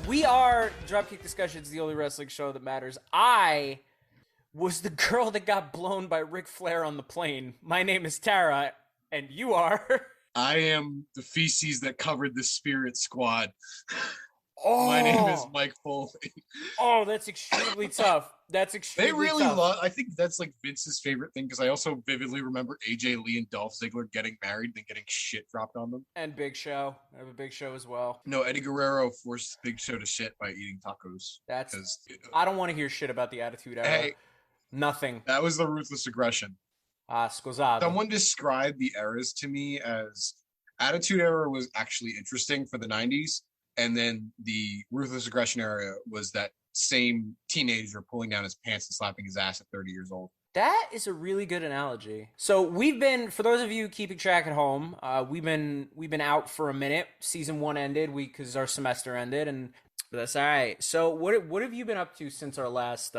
We are Dropkick Discussions, the only wrestling show that matters. I was the girl that got blown by Ric Flair on the plane. My name is Tara, and you are... I am the feces that covered the Spirit Squad. Oh, my name is Mike Foley. Oh, that's extremely tough. That's extremely tough. They really love. I think that's like Vince's favorite thing because I also vividly remember AJ Lee and Dolph Ziggler getting married and getting shit dropped on them. And Big Show. I have a Big Show as well. No, Eddie Guerrero forced Big Show to shit by eating tacos. I don't want to hear shit about the Attitude Era. Hey, nothing. That was the ruthless aggression. Scusate. Someone described the eras to me as Attitude Era was actually interesting for the 90s, and then the ruthless aggression era was that same teenager pulling down his pants and slapping his ass at 30 years old. That is a really good analogy. So we've been, for those of you keeping track at home, we've been out for a minute. Season 1 ended because our semester ended, and that's all right. So what have you been up to since our last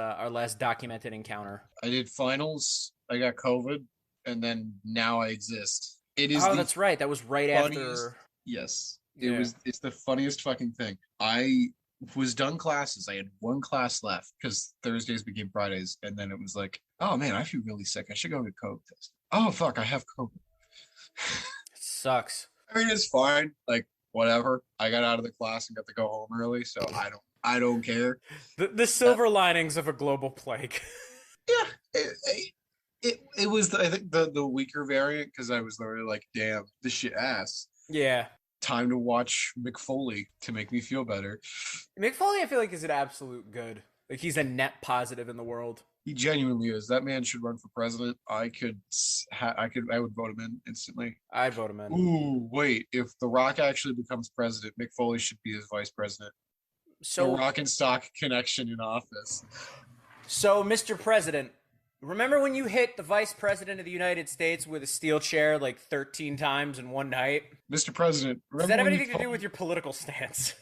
documented encounter? I did finals. I got COVID, and then now I exist. It is. Oh, that's right. That was right after. Yes, It's the funniest fucking thing. I was done classes. I had one class left because Thursdays became Fridays, and then it was like, oh man, I feel really sick. I should go get a COVID test. Oh fuck, I have COVID. It sucks. I mean, it's fine. Like whatever. I got out of the class and got to go home early, so I don't care. The silver linings of a global plague. Yeah. It was, I think, the weaker variant because I was literally like, damn, this shit ass. Yeah. Time to watch Mick Foley to make me feel better. Mick Foley, I feel like, is an absolute good. Like, he's a net positive in the world. He genuinely is. That man should run for president. I would vote him in instantly. I'd vote him in. Ooh, wait. If The Rock actually becomes president, Mick Foley should be his vice president. So the Rock and Stock connection in office. So, Mr. President, remember when you hit the Vice President of the United States with a steel chair like 13 times in one night? Mr. President, does that have anything to do with your political stance?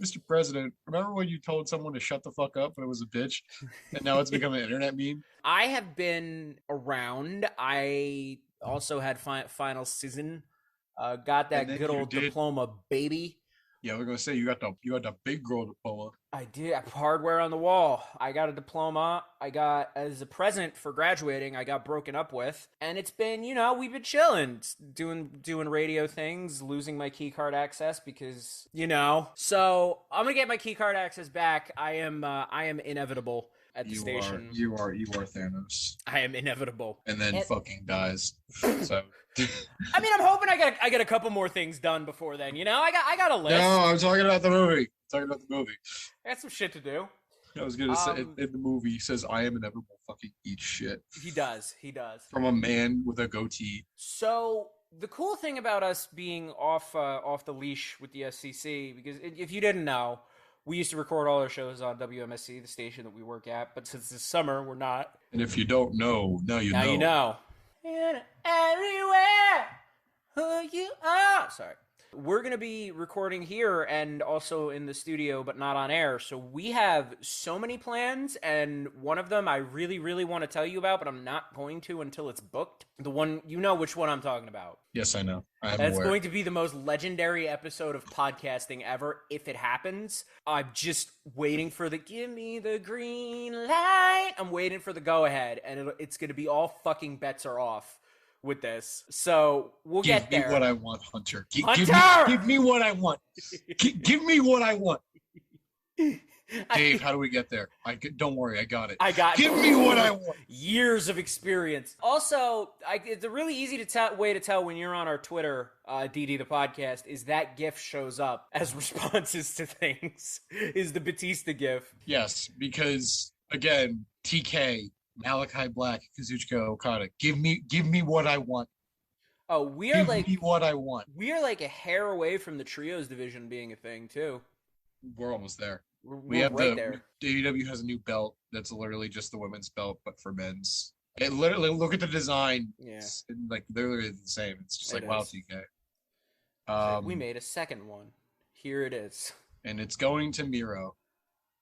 Mr. President, remember when you told someone to shut the fuck up when it was a bitch? And now it's become an internet meme? I have been around. I also had final season. Got that good old diploma, baby. Yeah, we're gonna say you got the big girl diploma. I did. I have hardware on the wall. I got a diploma. I got, as a present for graduating, I got broken up with, and it's been, we've been chilling, doing radio things, losing my key card access because, So I'm gonna get my key card access back. I am inevitable at the station. You are Thanos. I am inevitable. And then fucking dies. So. I mean, I'm hoping I get a couple more things done before then. I got a list. No, I'm talking about the movie. I got some shit to do. I was gonna say in the movie he says, "I am inevitable." Fucking eat shit. He does. From a man with a goatee. So the cool thing about us being off the leash with the SCC, because if you didn't know, we used to record all our shows on WMSC, the station that we work at, but since it's summer, we're not. And if you don't know, now you know. Now you know. And everywhere who you are. Sorry. We're going to be recording here and also in the studio, but not on air. So we have so many plans, and one of them I really, really want to tell you about, but I'm not going to until it's booked. The one, which one I'm talking about. Yes, I know. That's going to be the most legendary episode of podcasting ever, if it happens. I'm just waiting for the give me the green light. I'm waiting for the go ahead, and it's going to be all fucking bets are off with this. So we'll get there. Give me what I want, Hunter. Hunter! Give me what I want. Give me what I want. Dave, how do we get there? Don't worry, I got it. Give me what I want. Years of experience. Also, it's a really easy way to tell when you're on our Twitter, DD the podcast, is that GIF shows up as responses to things. Is the Batista GIF. Yes, because again, TK, Malachi Black, Kazuchika Okada. Give me what I want. Oh, Give me what I want. We are like a hair away from the trios division being a thing too. We're almost there. We have right there. AEW has a new belt that's literally just the women's belt, but for men's. It literally, look at the design. Yeah. It's like literally the same. It's just like, wow, TK. We made a second one. Here it is. And it's going to Miro.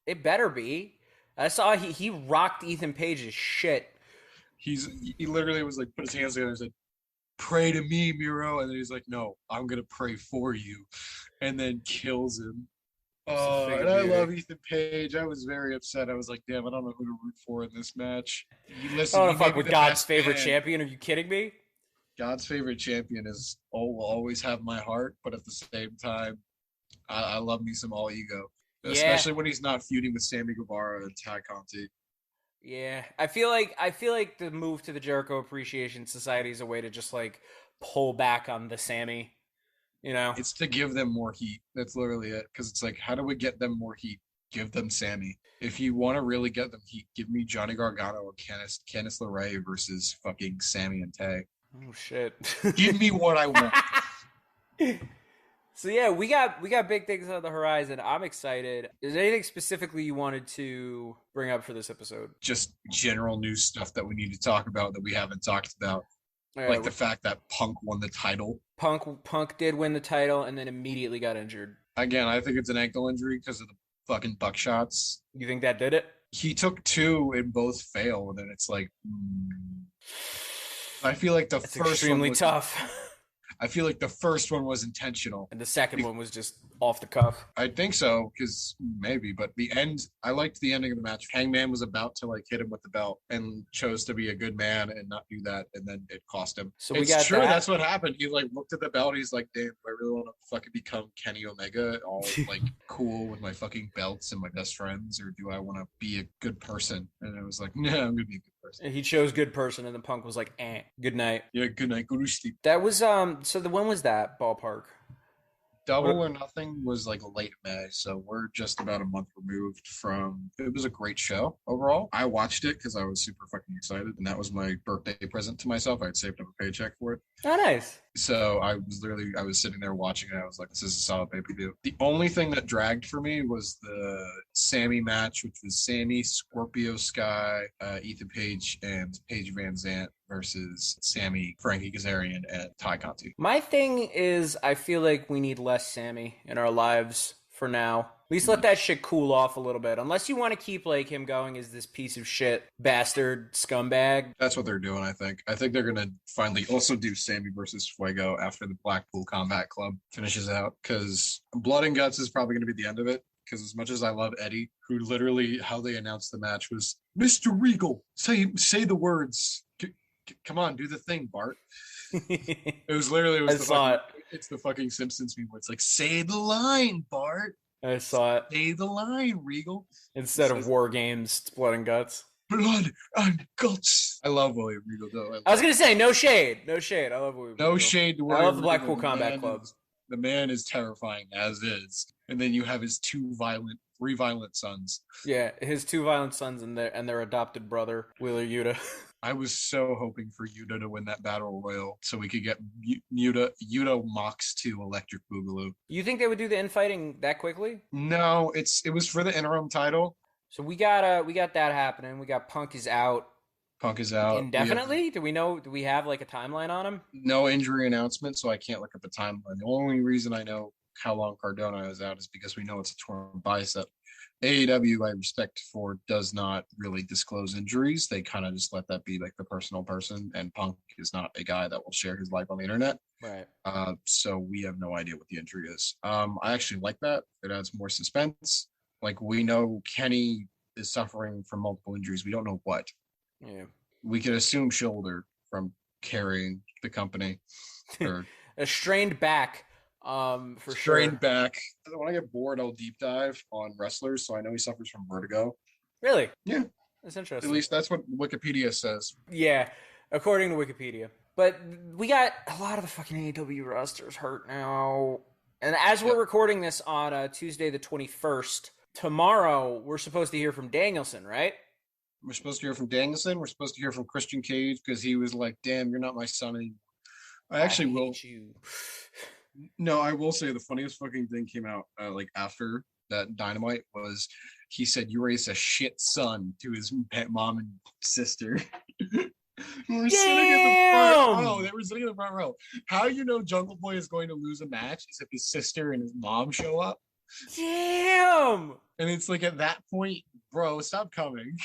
It better be. I saw he rocked Ethan Page's shit. He literally was like, put his hands together and said, "Pray to me, Miro." And then he's like, "No, I'm going to pray for you." And then kills him. Just a thing And of I beauty. love Ethan Page. I was very upset. I was like, damn, I don't know who to root for in this match. I Listen, want he to may fuck be with the God's best favorite man. champion. Are you kidding me? God's favorite champion will always have my heart, but at the same time, I love me some all ego, Yeah, especially when he's not feuding with Sammy Guevara and Ty Conti. yeah. I feel like the move to the Jericho Appreciation Society is a way to just like pull back on the Sammy. You know, It's to give them more heat. That's literally it. Because it's like, how do we get them more heat? Give them Sammy. If you want to really get them heat, give me Johnny Gargano or Candice LeRae versus fucking Sammy and Tay. oh shit. Give me what I want. So yeah, we got big things on the horizon. I'm excited. Is there anything specifically you wanted to bring up for this episode? Just general news stuff that we need to talk about that we haven't talked about. All Like right, the fact that Punk won the title. Punk did win the title and then immediately got injured. Again, I think it's an ankle injury because of the fucking buckshots. You think that did it? He took two and both failed, and it's like, I feel like the It's first one extremely was. tough. I feel like the first one was intentional. And the second one was just off the cuff. I think so, because maybe, but the end, I liked the ending of the match. Hangman was about to like hit him with the belt and chose to be a good man and not do that, and then it cost him. So it's we got true, that. that's what happened. He like looked at the belt, he's like, damn, do I really want to fucking become Kenny Omega, all like cool with my fucking belts and my best friends, or do I want to be a good person? And I was like, nah, I'm gonna be a good person. He chose good person, and then Punk was like, good night. Yeah, good night, go to sleep. That was so when was that ballpark? Double or Nothing was like late May, so we're just about a month removed from. It was a great show overall. I watched it because I was super fucking excited, and that was my birthday present to myself. I'd saved up a paycheck for it, Oh, nice. so I was sitting there watching it. I was like, "This is a solid pay per view." The only thing that dragged for me was the Sammy match, which was Sammy, Scorpio Sky, Ethan Page, and Paige Van Zant versus Sammy, Frankie Kazarian, and Ty Conti. My thing is, I feel like we need less Sammy in our lives for now. At least let that shit cool off a little bit. Unless you want to keep like him going as this piece of shit bastard scumbag. That's what they're doing, I think. I think they're going to finally also do Sammy versus Fuego after the Blackpool Combat Club finishes out, because Blood and Guts is probably going to be the end of it. Because as much as I love Eddie, who literally, how they announced the match was, Mr. Regal, say the words. Come on, do the thing, Bart. It was literally, it's the fucking Simpsons meme where it's like, say the line, Bart. I saw it. Say the line, Regal. Instead of War Games, it's Blood and Guts. Blood and Guts. I love William Regal, though. I was going to say, no shade. No shade. I love William No Regal. shade to I William love the Regal. Blackpool Combat Club. The man is terrifying as is. And then you have his three violent sons. Yeah, his two violent sons and their adopted brother, Wheeler Yuta. I was so hoping for Yuta to win that battle royal so we could get Yuta Mox to Electric Boogaloo. You think they would do the infighting that quickly? No, it was for the interim title. So we got that happening. We got Punk is out. Punk is out Indefinitely? Do we have like a timeline on him? No injury announcement, so I can't look up a timeline. The only reason I know how long Cardona is out is because we know it's a torn bicep. AEW, I respect for, does not really disclose injuries. They kind of just let that be like the personal person, and Punk is not a guy that will share his life on the internet. Right. So we have no idea what the injury is. I actually like that. It adds more suspense. Like, we know Kenny is suffering from multiple injuries. We don't know what. Yeah. We can assume shoulder from carrying the company. Or a strained back. For strained sure. back. When I get bored, I'll deep dive on wrestlers. So I know he suffers from vertigo. Really? Yeah. That's interesting. At least that's what Wikipedia says. Yeah, according to Wikipedia. But we got a lot of the fucking AEW rosters hurt now. And as we're recording this on Tuesday the 21st, tomorrow we're supposed to hear from Danielson, right? We're supposed to hear from Danielson. We're supposed to hear from Christian Cage because he was like, damn, you're not my son anymore. I actually will. You. No, I will say the funniest fucking thing came out like after that Dynamite was he said you raised a shit son to his mom and sister. We were sitting in the front row. They were sitting in the front row. How you know Jungle Boy is going to lose a match is if his sister and his mom show up. Damn. And it's like at that point, bro, stop coming.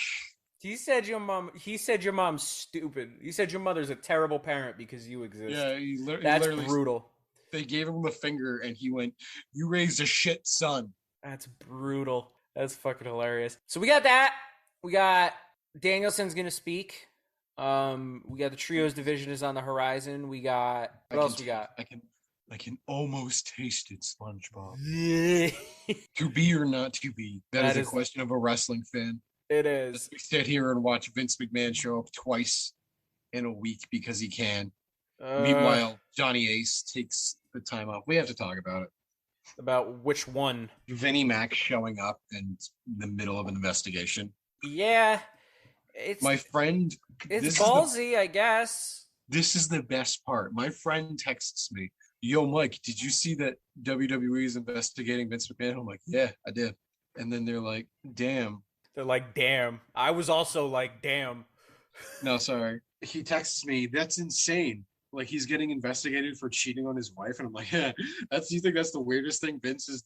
He said your mom's stupid. He said your mother's a terrible parent because you exist. Yeah, that's brutal. They gave him the finger and he went, you raised a shit son. That's brutal. That's fucking hilarious. So we got that. We got Danielson's gonna speak. We got the trios division is on the horizon. We got what else we got? I can almost taste it, SpongeBob. To be or not to be, that is a question of a wrestling fan. It is. As we sit here and watch Vince McMahon show up twice in a week because he can. Meanwhile, Johnny Ace takes the time off. We have to talk about it. About which one? Vinnie Mac showing up in the middle of an investigation. Yeah. My friend. It's ballsy, I guess. This is the best part. My friend texts me, "Yo, Mike, did you see that WWE is investigating Vince McMahon?" I'm like, "Yeah, I did." And then they're like, "Damn." They're like, "Damn." I was also like, "Damn." No, sorry. He texts me, "That's insane. Like, he's getting investigated for cheating on his wife." And I'm like, "Yeah, you think that's the weirdest thing Vince has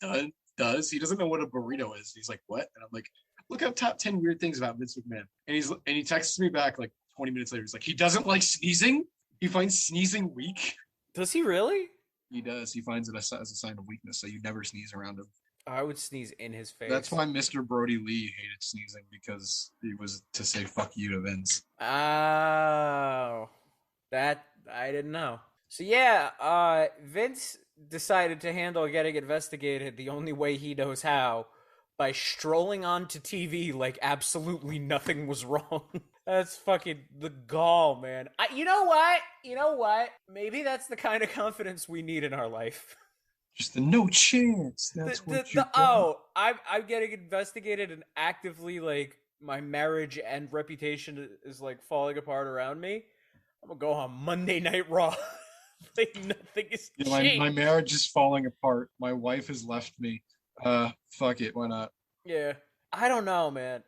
does? He doesn't know what a burrito is." He's like, "What?" And I'm like, "Look up top 10 weird things about Vince McMahon." And he texts me back like 20 minutes later. He's like, "He doesn't like sneezing. He finds sneezing weak." Does he really? He does. He finds it as a sign of weakness, so you never sneeze around him. I would sneeze in his face. That's why Mr. Brody Lee hated sneezing, because he was to say "fuck you" to Vince. Oh, that I didn't know. So yeah, Vince decided to handle getting investigated the only way he knows how, by strolling onto TV like absolutely nothing was wrong. That's fucking the gall, man. You know what? You know what? Maybe that's the kind of confidence we need in our life. Just the no chance. That's what you got. I'm getting investigated and actively like my marriage and reputation is like falling apart around me. I'm gonna go on Monday Night Raw. Like nothing is changed. My marriage is falling apart. My wife has left me. Fuck it. Why not? Yeah. I don't know, man.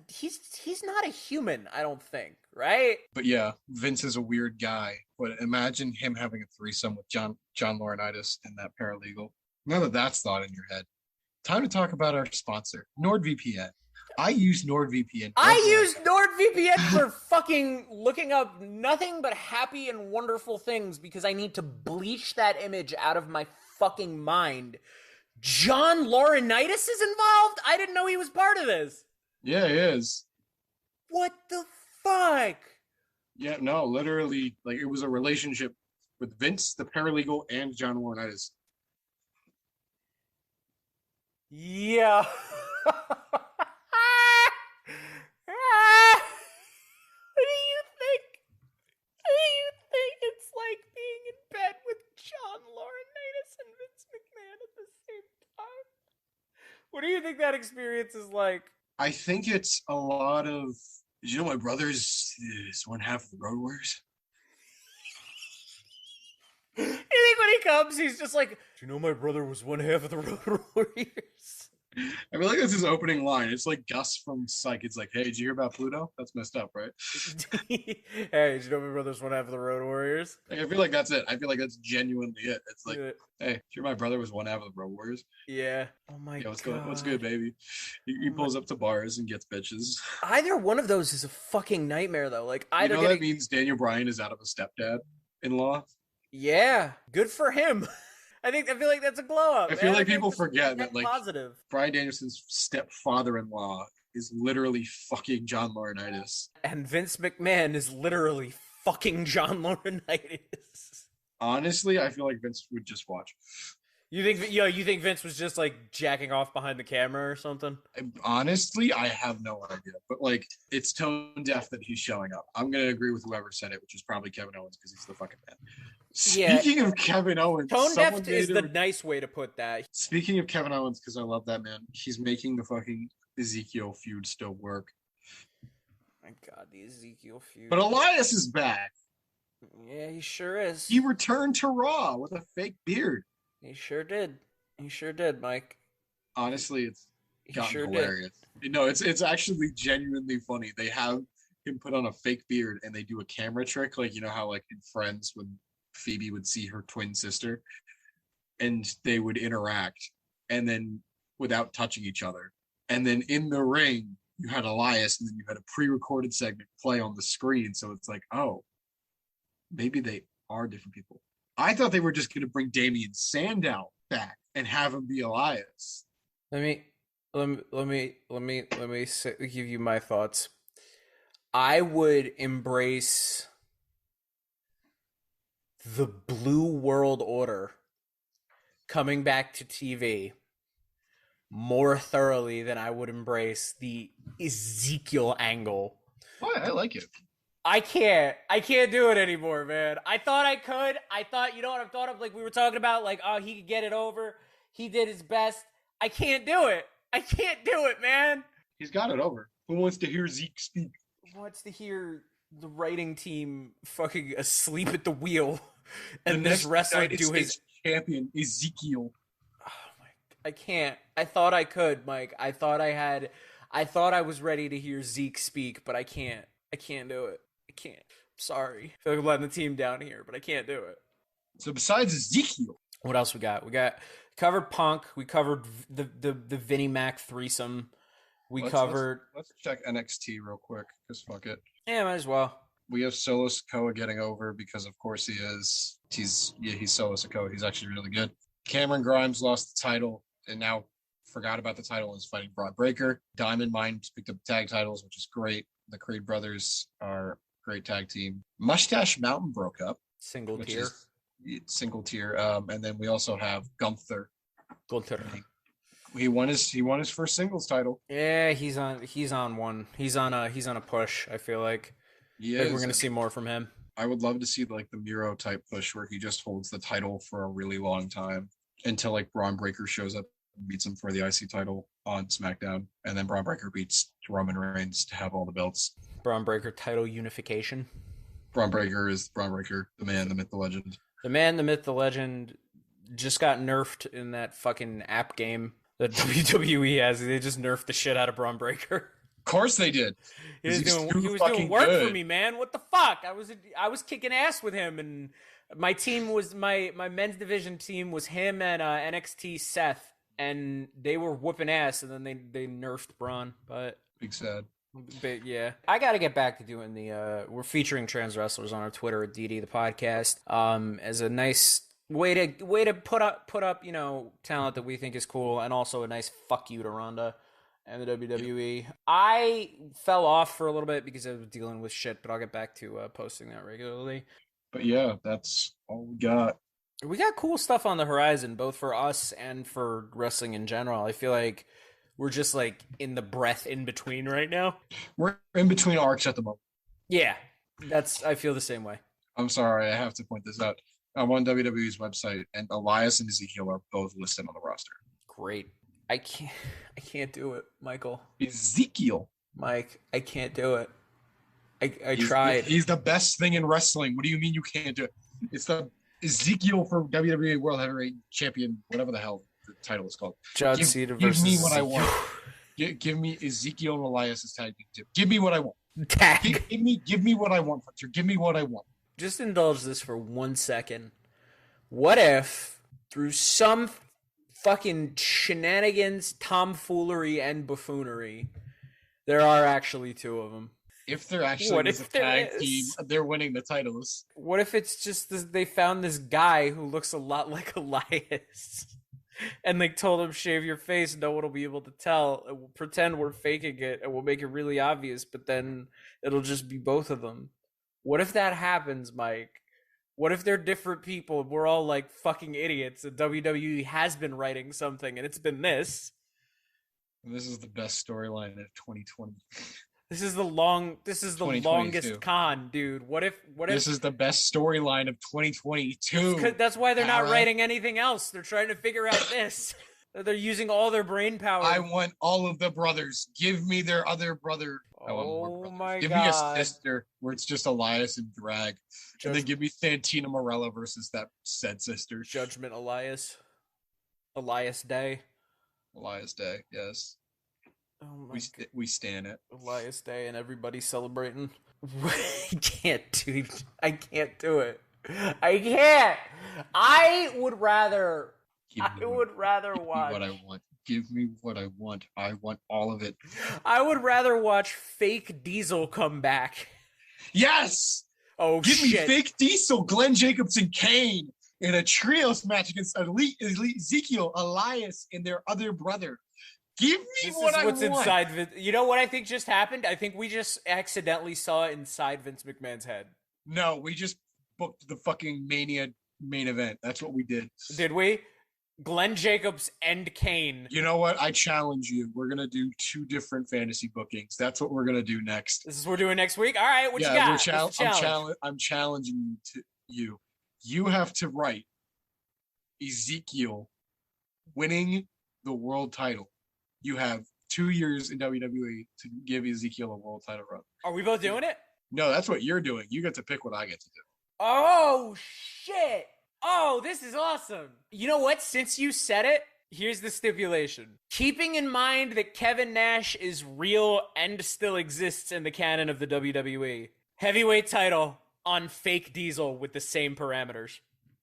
He's not a human, I don't think, right? But yeah, Vince is a weird guy. But imagine him having a threesome with John Laurinaitis and that paralegal. Now that that's thought in your head, time to talk about our sponsor, NordVPN. I use NordVPN. I use NordVPN for fucking looking up nothing but happy and wonderful things because I need to bleach that image out of my fucking mind. John Laurinaitis is involved? I didn't know he was part of this. Yeah, he is. What the fuck? Yeah, no, literally, like, it was a relationship with Vince, the paralegal, and John Laurinaitis. Yeah. What do you think? What do you think it's like being in bed with John Laurinaitis and Vince McMahon at the same time? What do you think that experience is like? I think it's a lot of. Did you know my brother is one half of the Road Warriors? You think when he comes, he's just like, "Do you know my brother was one half of the Road Warriors?" I feel like that's his opening line. It's like Gus from Psych. It's like, "Hey, did you hear about Pluto? That's messed up, right?" Hey, did you know my brother's one half of the Road Warriors? Like, I feel like that's it. I feel like that's genuinely it. It's like, "Hey, did you hear my brother was one half of the Road Warriors?" Yeah. Oh my god. What's good, baby? He pulls up to bars and gets bitches. Either one of those is a fucking nightmare, though. Like either that means Daniel Bryan is out of a stepdad-in-law. Yeah, good for him. I feel like that's a glow up. I feel like people forget that, like, positive. Bryan Danielson's stepfather-in-law is literally fucking John Laurinaitis. And Vince McMahon is literally fucking John Laurinaitis. Honestly, I feel like Vince would just watch. You think Vince was just like jacking off behind the camera or something? Honestly, I have no idea. But like, it's tone deaf that he's showing up. I'm gonna agree with whoever said it, which is probably Kevin Owens because he's the fucking man. Speaking of Kevin Owens, tone deaf is the nice way to put that. Speaking of Kevin Owens, because I love that man, he's making the fucking Ezekiel feud still work. My God, the Ezekiel feud. But Elias is back. Yeah, he sure is. He returned to Raw with a fake beard. He sure did. He sure did, Mike. Honestly, it's gotten hilarious. No, it's actually genuinely funny. They have him put on a fake beard and they do a camera trick, like, you know how like in Friends when Phoebe would see her twin sister and they would interact and then without touching each other. And then in the ring, you had Elias and then you had a pre-recorded segment play on the screen. So it's like, oh, maybe they are different people. I thought they were just going to bring Damian Sandow back and have him be Elias. Let me give you my thoughts. I would embrace the Blue World Order coming back to TV more thoroughly than I would embrace the Ezekiel angle. Why? I like it. I can't do it anymore, man. I thought I could. I thought, you know what I thought of? Like, we were talking about, like, oh, he could get it over. He did his best. I can't do it. I can't do it, man. He's got it over. Who wants to hear Zeke speak? Who wants to hear the writing team fucking asleep at the wheel and this wrestler do his champion Ezekiel? Oh my! I can't. I thought I could, Mike. I thought I was ready to hear Zeke speak, but I can't. I can't do it. I can't. I'm sorry. I feel like I'm letting the team down here, but I can't do it. So besides Ezekiel, what else we got? We covered Punk. We covered the Vinnie Mac threesome. Let's check NXT real quick, because fuck it. Yeah, might as well. We have Solo Sikoa getting over because of course he is. He's Solo Sikoa. He's actually really good. Cameron Grimes lost the title and now forgot about the title and is fighting Braun Breaker. Diamond Mine picked up tag titles, which is great. The Creed brothers are a great tag team. Mustache Mountain broke up. Single tier. And then we also have Gunther. Gunther. He won his first singles title. Yeah, he's on one. He's on a push, I feel like. Yeah, we're gonna see more from him. I would love to see like the Miro type push where he just holds the title for a really long time until like Braun Breaker shows up and beats him for the IC title on SmackDown, and then Braun Breaker beats Roman Reigns to have all the belts. Braun Breaker title unification. Braun Breaker is Braun Breaker, the man, the myth, the legend. The man, the myth, the legend just got nerfed in that fucking app game that WWE has. They just nerfed the shit out of Braun Breaker. Of course they did. He was doing work for me, man. What the fuck? I was kicking ass with him, and my team was my men's division team was him and NXT Seth, and they were whooping ass, and then they nerfed Braun. But big sad. But yeah, I got to get back to doing the. We're featuring trans wrestlers on our Twitter at DD the podcast. As a nice way to put up talent that we think is cool, and also a nice fuck you to Ronda and the WWE. I fell off for a little bit because I was dealing with shit, but I'll get back to posting that regularly. But yeah, that's all we got. We got cool stuff on the horizon, both for us and for wrestling in general. I feel like we're just like in the breath in between right now. We're in between arcs at the moment. Yeah, I feel the same way. I'm sorry, I have to point this out. I'm on WWE's website, and Elias and Ezekiel are both listed on the roster. Great. I can't do it, Michael. Ezekiel. Mike, I can't do it. I tried. He's the best thing in wrestling. What do you mean you can't do it? It's the Ezekiel for WWE World Heavyweight Champion, whatever the hell the title is called. John Cena versus Give me what I want. Give me Ezekiel and Elias' tag team. Give me what I want. Tag. Give me what I want, Fletcher. Give me what I want. Just indulge this for 1 second. What if, through some fucking shenanigans, tomfoolery, and buffoonery, there are actually two of them? If they're actually a tag team, they're winning the titles. What if it's just they found this guy who looks a lot like Elias, and they told him, shave your face, no one will be able to tell. We'll pretend we're faking it, and we'll make it really obvious, but then it'll just be both of them. What if that happens, Mike? What if they're different people? We're all like fucking idiots, and WWE has been writing something, and it's been this. This is the best storyline of 2020. This is the longest con, dude. What if this is the best storyline of 2022? That's why they're not writing anything else. They're trying to figure out this. They're using all their brain power. I want all of the brothers. Give me their other brother. Oh my God. Give me a sister where it's just Elias and drag. And then give me Santina Morella versus that said sister. Judgment Elias. Elias Day. Elias Day, yes. Oh we stand it. Elias Day and everybody celebrating. I can't do it. I can't. I would rather watch. What I want. Give me what I want. I want all of it. I would rather watch fake Diesel come back. Yes. Oh, Give me fake Diesel, Glenn Jacobs and Kane in a trios match against Elite Ezekiel, Elias, and their other brother. Give me This what is I what's want. inside Vince. You know what I think just happened? I think we just accidentally saw inside Vince McMahon's head. No, we just booked the fucking Mania main event. That's what we did. Did we? Glenn Jacobs and Kane. You know what? I challenge you. We're gonna do 2 different fantasy bookings. That's what we're gonna do next. This is what we're doing next week? All right, what you got? What's the challenge? I'm challenging you. You have to write Ezekiel winning the world title. You have 2 years in WWE to give Ezekiel a world title run. Are we both doing it? No, that's what you're doing. You get to pick what I get to do. Oh, shit. Oh, this is awesome. You know what? Since you said it, here's the stipulation. Keeping in mind that Kevin Nash is real and still exists in the canon of the WWE, heavyweight title on fake Diesel with the same parameters.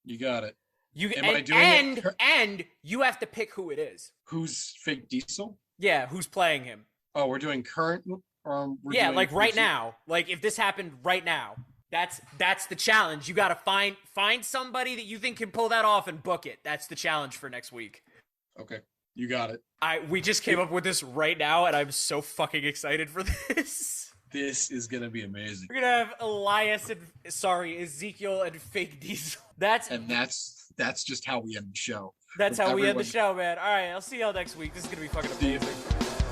You got it. And you have to pick who it is. Who's fake Diesel? Yeah, who's playing him? Oh, we're doing current. Like right now. Like if this happened right now, that's the challenge. You got to find somebody that you think can pull that off and book it. That's the challenge for next week. Okay, you got it. We just came up with this right now, and I'm so fucking excited for this. This is gonna be amazing. We're gonna have Ezekiel and fake Diesel. That's just how we end the show. That's how we end the show, man. All right, I'll see y'all next week. This is gonna be fucking amazing.